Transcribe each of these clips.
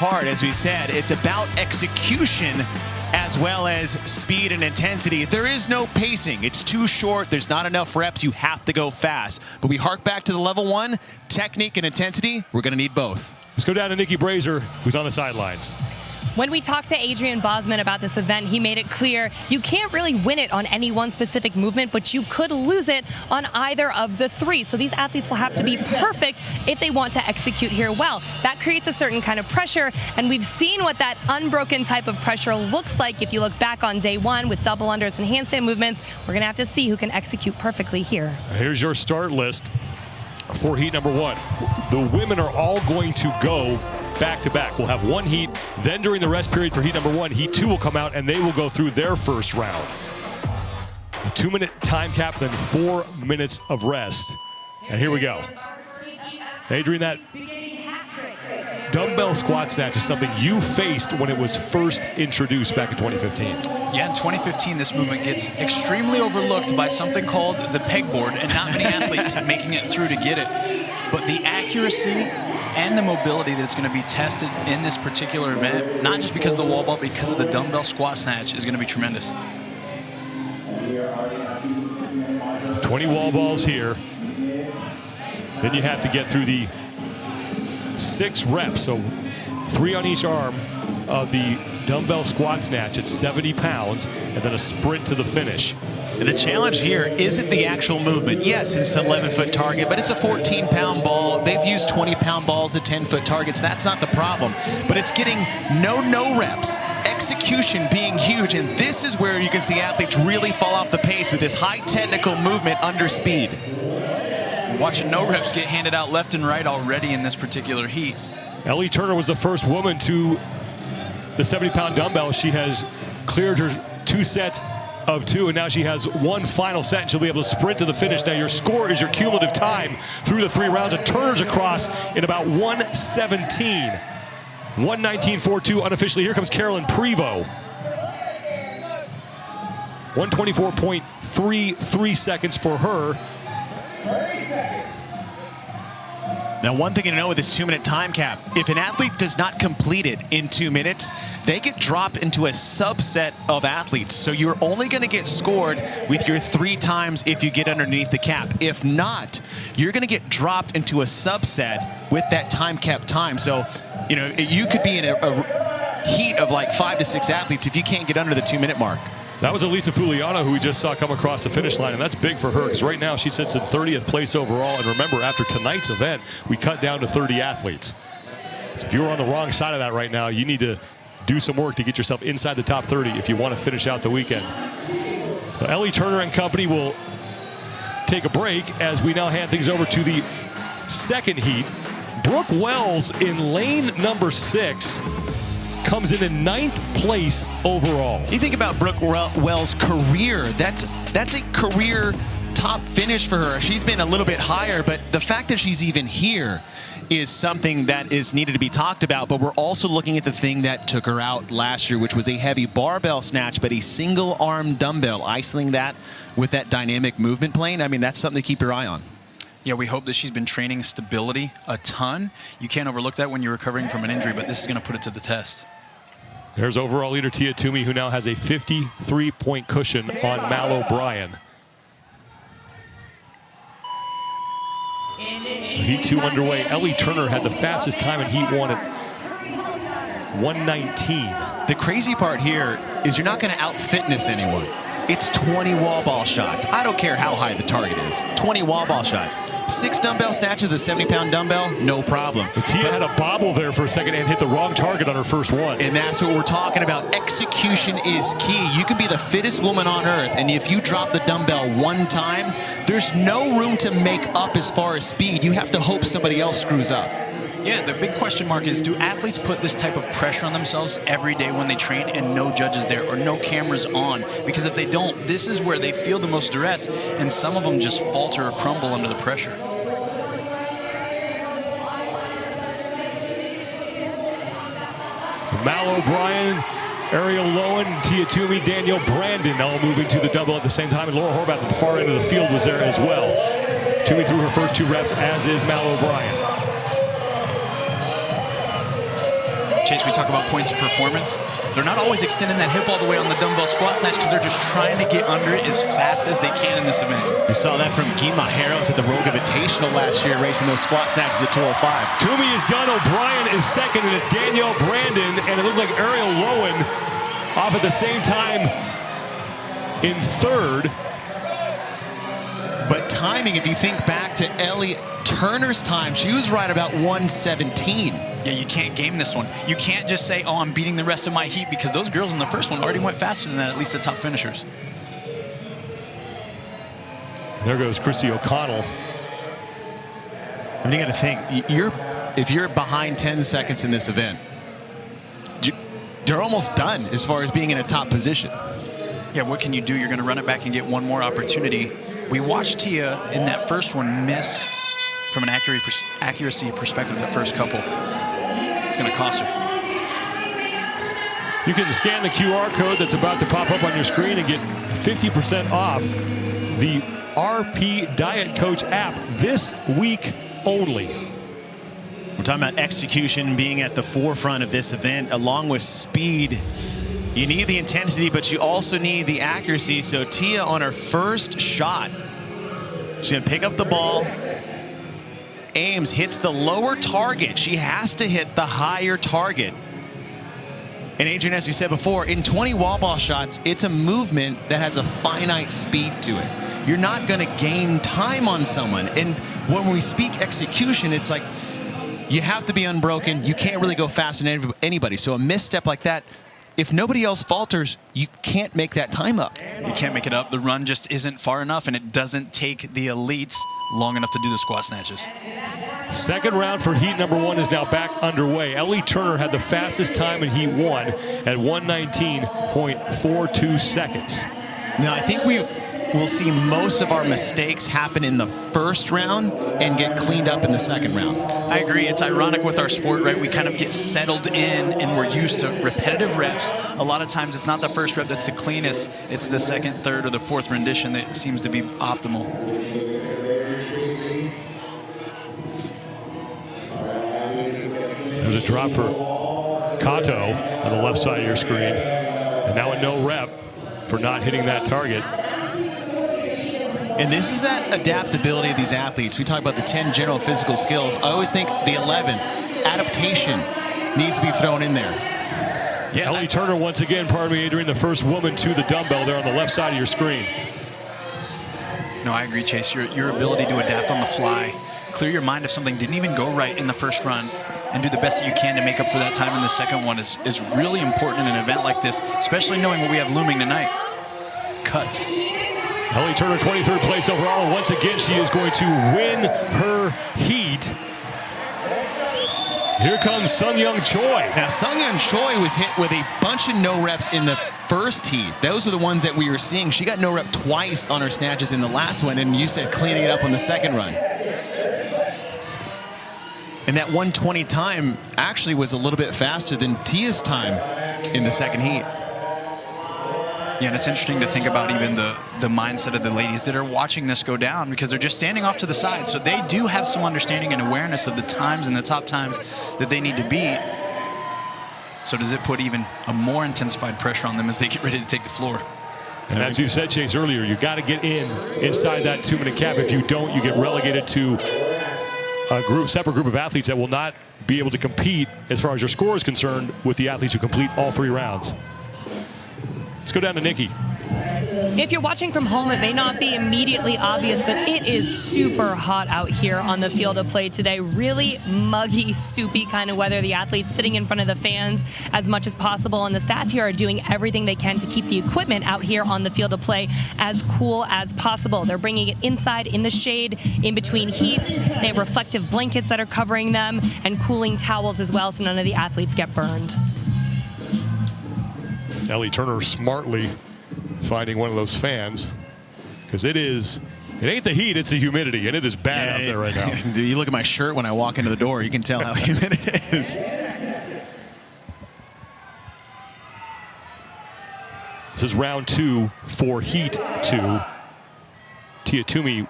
part, as we said. It's about execution as well as speed and intensity. There is no pacing. It's too short. There's not enough reps. You have to go fast. But we hark back to the level one, technique and intensity. We're going to need both. Let's go down to Nikki Brazier, who's on the sidelines. When we talked to Adrian Bosman about this event, he made it clear you can't really win it on any one specific movement, but you could lose it on either of the three. So these athletes will have to be perfect if they want to execute here well. That creates a certain kind of pressure, and we've seen what that unbroken type of pressure looks like if you look back on day one with double unders and handstand movements. We're going to have to see who can execute perfectly here. Here's your start list for heat number one. The women are all going to go back-to-back. We'll have one heat, then during the rest period for heat number one, heat two will come out and they will go through their first round. A 2-minute time cap, then 4 minutes of rest. And here we go. Adrian, that dumbbell squat snatch is something you faced when it was first introduced back in 2015. Yeah, in 2015, this movement gets extremely overlooked by something called the pegboard, and not many athletes making it through to get it. But the accuracy and the mobility that's going to be tested in this particular event, not just because of the wall ball, because of the dumbbell squat snatch, is going to be tremendous. 20 wall balls here. Then you have to get through the 6 reps, so 3 on each arm of the dumbbell squat snatch at 70 pounds, and then a sprint to the finish. The challenge here isn't the actual movement. Yes, it's an 11-foot target, but it's a 14-pound ball. They've used 20-pound balls at 10-foot targets. That's not the problem. But it's getting no reps, execution being huge, and this is where you can see athletes really fall off the pace with this high technical movement under speed. Watching no reps get handed out left and right already in this particular heat. Ellie Turner was the first woman to the 70-pound dumbbell. She has cleared her 2 sets of 2, and now she has 1 final set, and she'll be able to sprint to the finish. Now your score is your cumulative time through the 3 rounds, and Turner's across in about 1:17. 1:19.42 unofficially. Here comes Carolyn Prevost. 1:24.33 seconds for her. Now, one thing to know with this 2-minute time cap, if an athlete does not complete it in 2 minutes, they get dropped into a subset of athletes. So you're only going to get scored with your 3 times if you get underneath the cap. If not, you're going to get dropped into a subset with that time cap time. So, you know, you could be in a heat of like 5 to 6 athletes if you can't get under the 2-minute mark. That was Elisa Fuliana, who we just saw come across the finish line, and that's big for her because right now she sits in 30th place overall. And remember, after tonight's event, we cut down to 30 athletes. So if you're on the wrong side of that right now, you need to do some work to get yourself inside the top 30 if you want to finish out the weekend. So Ellie Turner and company will take a break as we now hand things over to the second heat. Brooke Wells in lane number 6. Comes in 9th place overall. You think about Brooke Wells' career, that's a career top finish for her. She's been a little bit higher, but the fact that she's even here is something that is needed to be talked about. But we're also looking at the thing that took her out last year, which was a heavy barbell snatch, but a single arm dumbbell, isolating that with that dynamic movement plane. I mean, that's something to keep your eye on. Yeah, we hope that she's been training stability a ton. You can't overlook that when you're recovering from an injury, but this is going to put it to the test. There's overall leader Tia Toomey, who now has a 53-point cushion on Mal O'Brien. Heat 2 underway. Ellie Turner had the fastest time in Heat 1 at 1:19. The crazy part here is you're not going to out-fitness anyone. It's 20 wall ball shots. I don't care how high the target is. 20 wall ball shots. 6 dumbbell snatches with a 70-pound dumbbell, no problem. But Tia had a bobble there for a second and hit the wrong target on her first one. And that's what we're talking about. Execution is key. You can be the fittest woman on earth, and if you drop the dumbbell one time, there's no room to make up as far as speed. You have to hope somebody else screws up. Yeah, the big question mark is, do athletes put this type of pressure on themselves every day when they train and no judges there or no cameras on? Because if they don't, this is where they feel the most duress, and some of them just falter or crumble under the pressure. Mal O'Brien, Ariel Lowen, Tia Toomey, Danielle Brandon all moving to the double at the same time, and Laura Horvath at the far end of the field was there as well. Toomey threw her first 2 reps, as is Mal O'Brien. Chase, we talk about points of performance. They're not always extending that hip all the way on the dumbbell squat snatch because they're just trying to get under it as fast as they can in this event. We saw that from Guima Harrows at the Rogue Invitational last year, racing those squat snatches at 205. Toomey is done. O'Brien is second, and it's Danielle Brandon, and it looked like Ariel Lowen off at the same time in third. But timing, if you think back to Ellie Turner's time, she was right about 117. Yeah, you can't game this one. You can't just say, oh, I'm beating the rest of my heat, because those girls in the first one already went faster than that, at least the top finishers. There goes Christy O'Connell. And you got to think, if you're behind 10 seconds in this event, you're almost done as far as being in a top position. Yeah, what can you do? You're going to run it back and get one more opportunity. We watched Tia in that first one miss from an accuracy perspective the first couple. It's going to cost her. You can scan the QR code that's about to pop up on your screen and get 50% off the RP Diet Coach app this week only. We're talking about execution being at the forefront of this event, along with speed. You need the intensity, but you also need the accuracy. So Tia on her first shot, she's going to pick up the ball, aims, hits the lower target. She has to hit the higher target. And Adrian, as you said before, in 20 wall ball shots, it's a movement that has a finite speed to it. You're not going to gain time on someone. And when we speak execution, it's like you have to be unbroken. You can't really go faster than anybody. So a misstep like that, if nobody else falters, you can't make that time up. You can't make it up. The run just isn't far enough, and it doesn't take the elites long enough to do the squat snatches. Second round for heat number one is now back underway. Ellie Turner had the fastest time in heat one at 119.42 seconds. Now, I think we'll see most of our mistakes happen in the first round and get cleaned up in the second round. I agree. It's ironic with our sport, right? We kind of get settled in and we're used to repetitive reps. A lot of times it's not the first rep that's the cleanest. It's the second, third, or the fourth rendition that seems to be optimal. There's a drop for Kato on the left side of your screen. And now a no rep for not hitting that target. And this is that adaptability of these athletes. We talk about the 10 general physical skills. I always think the 11th, adaptation, needs to be thrown in there. Yeah, Ellie Turner once again, pardon me, Adrian, the first woman to the dumbbell there on the left side of your screen. No, I agree, Chase. Your ability to adapt on the fly, clear your mind if something didn't even go right in the first run, and do the best that you can to make up for that time in the second one is really important in an event like this, especially knowing what we have looming tonight. Cuts. Ellie Turner, 23rd place overall, and once again she is going to win her heat. Here comes Sung-Young Choi. Now, Sung-Young Choi was hit with a bunch of no reps in the first heat. Those are the ones that we were seeing. She got no rep twice on her snatches in the last one, and you said cleaning it up on the second run. And that 120 time actually was a little bit faster than Tia's time in the second heat. Yeah, and it's interesting to think about even the mindset of the ladies that are watching this go down, because they're just standing off to the side. So they do have some understanding and awareness of the times and the top times that they need to beat. So does it put even a more intensified pressure on them as they get ready to take the floor? And as you said, Chase, earlier, you got to get inside that 2-minute cap. If you don't, you get relegated to a separate group of athletes that will not be able to compete, as far as your score is concerned, with the athletes who complete all 3 rounds. Let's go down to Nikki. If you're watching from home, it may not be immediately obvious, but it is super hot out here on the field of play today. Really muggy, soupy kind of weather. The athletes sitting in front of the fans as much as possible, and the staff here are doing everything they can to keep the equipment out here on the field of play as cool as possible. They're bringing it inside in the shade in between heats. They have reflective blankets that are covering them and cooling towels as well, so none of the athletes get burned. Ellie Turner smartly finding one of those fans, because it ain't the heat, it's the humidity, and it is bad out there right now. You look at my shirt when I walk into the door, you can tell how humid it is. This is round 2 for heat 2. Tia Toomey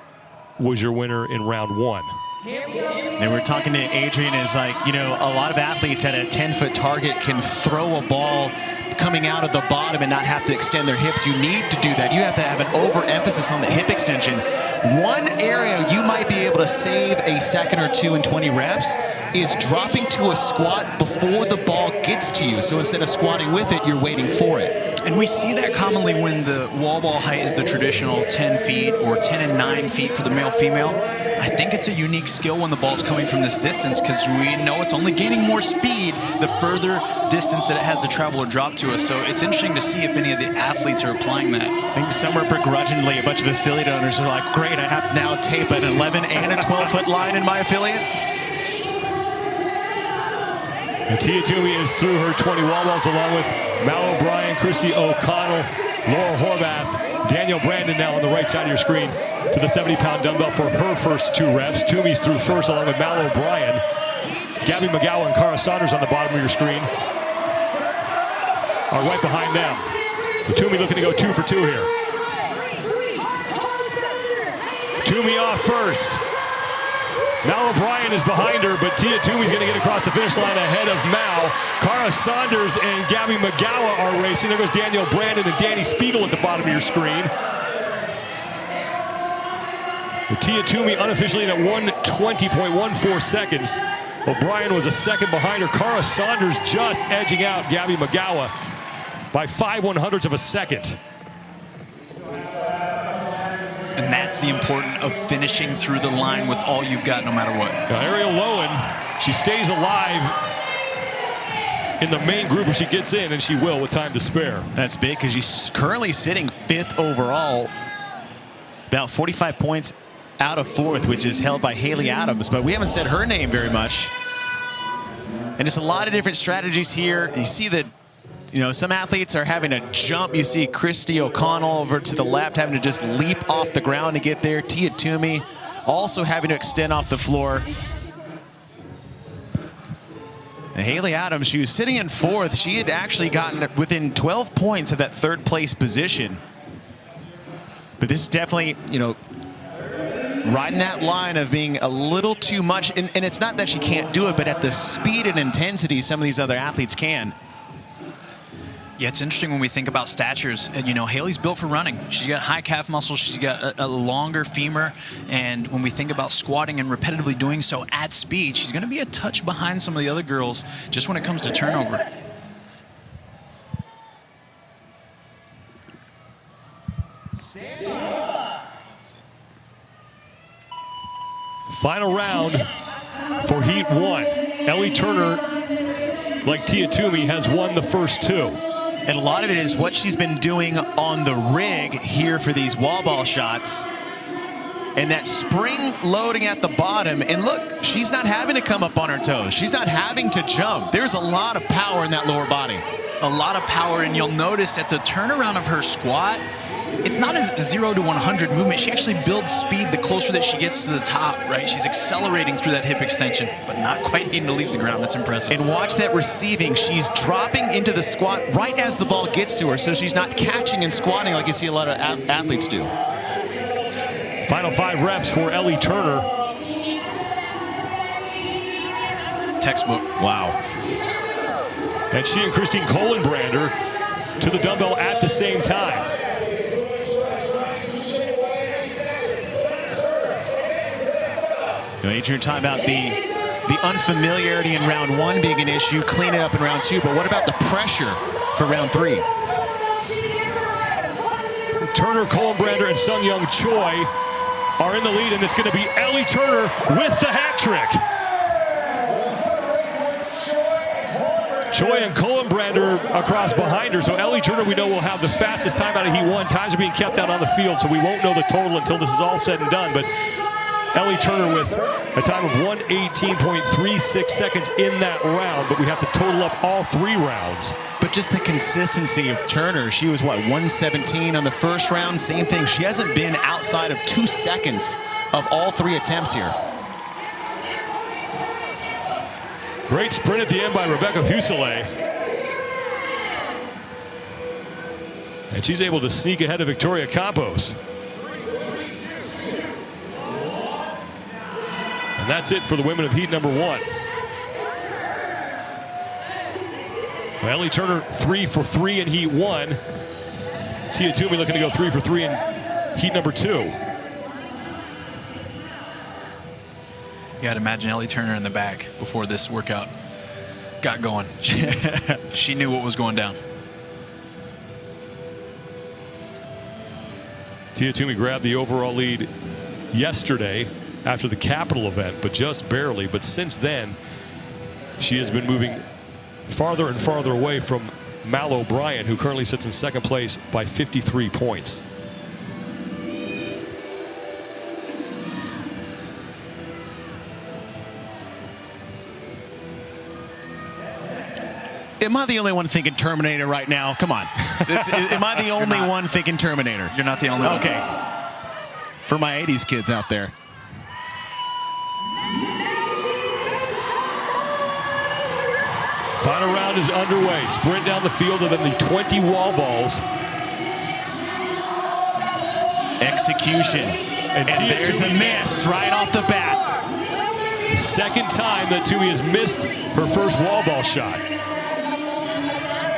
was your winner in round 1. And we're talking to Adrian, is like, you know, a lot of athletes at a 10-foot target can throw a ball coming out of the bottom and not have to extend their hips. You need to do that. You have to have an overemphasis on the hip extension. One area you might be able to save a second or two in 20 reps is dropping to a squat before the ball gets to you. So instead of squatting with it, you're waiting for it. And we see that commonly when the wall ball height is the traditional 10 feet or 10 and 9 feet for the male-female. I think it's a unique skill when the ball's coming from this distance, because we know it's only gaining more speed the further distance that it has to travel or drop to us. So it's interesting to see if any of the athletes are applying that. I think somewhere begrudgingly, a bunch of affiliate owners are like, great, I have to now tape an 11 and a 12-foot line in my affiliate. And Tia Toomey is through her 20 wall balls, along with Mal O'Brien, Chrissy O'Connell, Laura Horvath, Daniel Brandon now on the right side of your screen to the 70-pound dumbbell for her first 2 reps. Toomey's through first, along with Mal O'Brien. Gabby McGowan and Cara Saunders on the bottom of your screen are right behind them. So Toomey looking to go 2 for 2 here. Toomey off first. Mal O'Brien is behind her, but Tia Toomey's going to get across the finish line ahead of Mal. Cara Saunders and Gabby McGowan are racing. There goes Daniel Brandon and Danny Spiegel at the bottom of your screen. But Tia Toomey unofficially in at 1:20.14 seconds. O'Brien was a second behind her. Cara Saunders just edging out Gabby McGowan by 5/100ths of a second. And that's the importance of finishing through the line with all you've got, no matter what. Now, Ariel Lowen, she stays alive in the main group if she gets in, and she will with time to spare. That's big, because she's currently sitting 5th overall, about 45 points out of 4th, which is held by Haley Adams, but we haven't said her name very much. And just a lot of different strategies here. You see that, you know, some athletes are having to jump. You see Christy O'Connell over to the left having to just leap off the ground to get there. Tia Toomey also having to extend off the floor. And Haley Adams, she was sitting in 4th. She had actually gotten within 12 points of that 3rd place position. But this is definitely, you know, riding that line of being a little too much. And it's not that she can't do it, but at the speed and intensity some of these other athletes can. Yeah, it's interesting when we think about statures. You know, Haley's built for running. She's got high calf muscles. She's got a longer femur. And when we think about squatting and repetitively doing so at speed, she's going to be a touch behind some of the other girls just when it comes to turnover. Final round for Heat 1. Ellie Turner, like Tia Toomey, has won the first 2. And a lot of it is what she's been doing on the rig here for these wall ball shots. And that spring loading at the bottom. And look, she's not having to come up on her toes. She's not having to jump. There's a lot of power in that lower body. A lot of power, and you'll notice at the turnaround of her squat, it's not a 0 to 100 movement. She actually builds speed the closer that she gets to the top, right? She's accelerating through that hip extension, but not quite needing to leave the ground. That's impressive. And watch that receiving. She's dropping into the squat right as the ball gets to her, so she's not catching and squatting like you see a lot of athletes do. Final 5 reps for Ellie Turner. Textbook. Wow. And she and Christine Kohlenbrander to the dumbbell at the same time. You know, Adrian, talking about the unfamiliarity in round 1 being an issue, clean it up in round 2, but what about the pressure for round 3? Turner, Kohlenbrander, and Sung Young Choi are in the lead, and it's going to be Ellie Turner with the hat trick. Choi and Kohlenbrander across behind her, so Ellie Turner, we know, will have the fastest time out of Heat 1. Times are being kept out on the field, so we won't know the total until this is all said and done, but Ellie Turner with a time of 1:18.36 seconds in that round, but we have to total up all 3 rounds. But just the consistency of Turner, she was, what, 1:17 on the first round? Same thing. She hasn't been outside of 2 seconds of all 3 attempts here. Great sprint at the end by Rebecca Fuselier. And she's able to sneak ahead of Victoria Campos. And that's it for the women of heat number 1. Well, Ellie Turner 3 for 3 in heat 1. Tia Toomey looking to go 3 for 3 in heat number 2. You got to imagine Ellie Turner in the back before this workout got going. She knew what was going down. Tia Toomey grabbed the overall lead yesterday after the Capital event, but just barely. But since then, she has been moving farther and farther away from Mal O'Brien, who currently sits in second place by 53 points. Am I the only one thinking Terminator right now? Come on. Am I the only one thinking Terminator? You're not the only one. Okay. For my 80s kids out there. Final round is underway. Sprint down the field and then the 20 wall balls. Execution. And there's a miss right off the bat. The second time that Toomey has missed her first wall ball shot.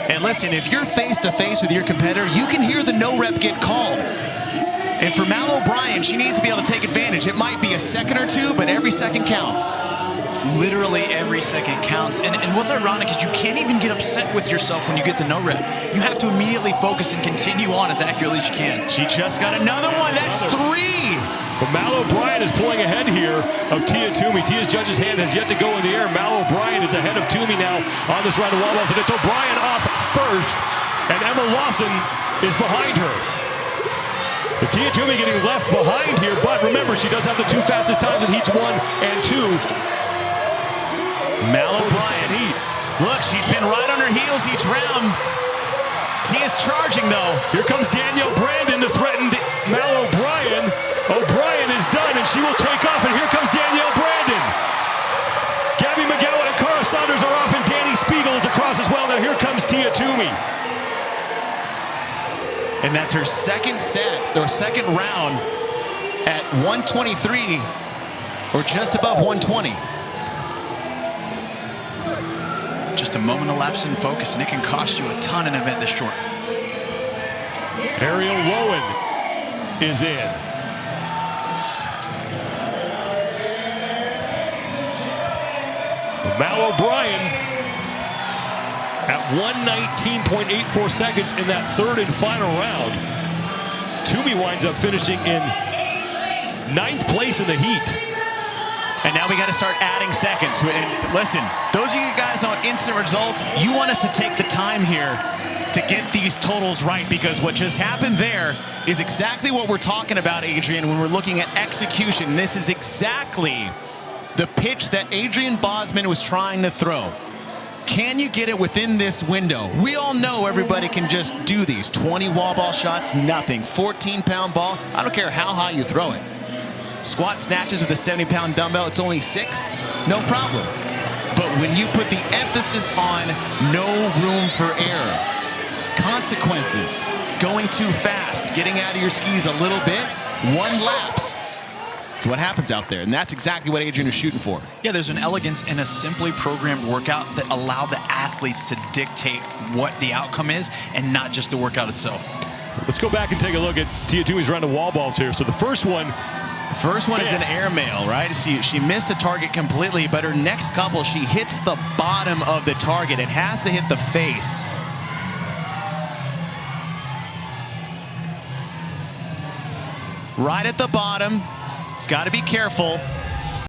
And listen, if you're face-to-face with your competitor, you can hear the no rep get called. And for Mal O'Brien, she needs to be able to take advantage. It might be a second or two, but every second counts. Literally every second counts. And what's ironic is you can't even get upset with yourself when you get the no rep. You have to immediately focus and continue on as accurately as you can. She just got another one. That's 3. But Mal O'Brien is pulling ahead here of Tia Toomey. Tia's judge's hand has yet to go in the air. Mal O'Brien is ahead of Toomey now on this round of wall balls. And it's O'Brien off first, and Emma Lawson is behind her. But Tia Toomey getting left behind here, but remember, she does have the 2 fastest times in heats 1 and 2. Mal O'Brien. Look, she's been right on her heels each round. Tia's charging, though. Here comes Danielle Brandon to threaten Mal O'Brien. O'Brien is done, and she will take off, and here comes Danielle Brandon. Gabby McGowan and Cara Saunders are off, and Danny Spiegel is across as well. Now here comes Tia Toomey. And that's her second set, or second round at 123, or just above 120. Just a moment of lapse in focus, and it can cost you a ton in an event this short. Ariel Lowen is in. Mal O'Brien at 119.84 seconds in that third and final round. Toomey winds up finishing in 9th place in the heat. And now we got to start adding seconds. And listen, those of you guys on instant results, you want us to take the time here to get these totals right, because what just happened there is exactly what we're talking about, Adrian, when we're looking at execution. This is exactly the pitch that Adrian Bosman was trying to throw. Can you get it within this window? We all know everybody can just do these. 20 wall ball shots, nothing. 14-pound ball, I don't care how high you throw it. Squat snatches with a 70-pound dumbbell, it's only 6, no problem. But when you put the emphasis on no room for error, consequences, going too fast, getting out of your skis a little bit, 1 lapse. It's what happens out there, and that's exactly what Adrian is shooting for. Yeah, there's an elegance in a simply programmed workout that allow the athletes to dictate what the outcome is and not just the workout itself. Let's go back and take a look at Tia Toomey's round of wall balls here. So the first one is an airmail, right? She missed the target completely, but her next couple, she hits the bottom of the target. It has to hit the face. Right at the bottom. It's got to be careful.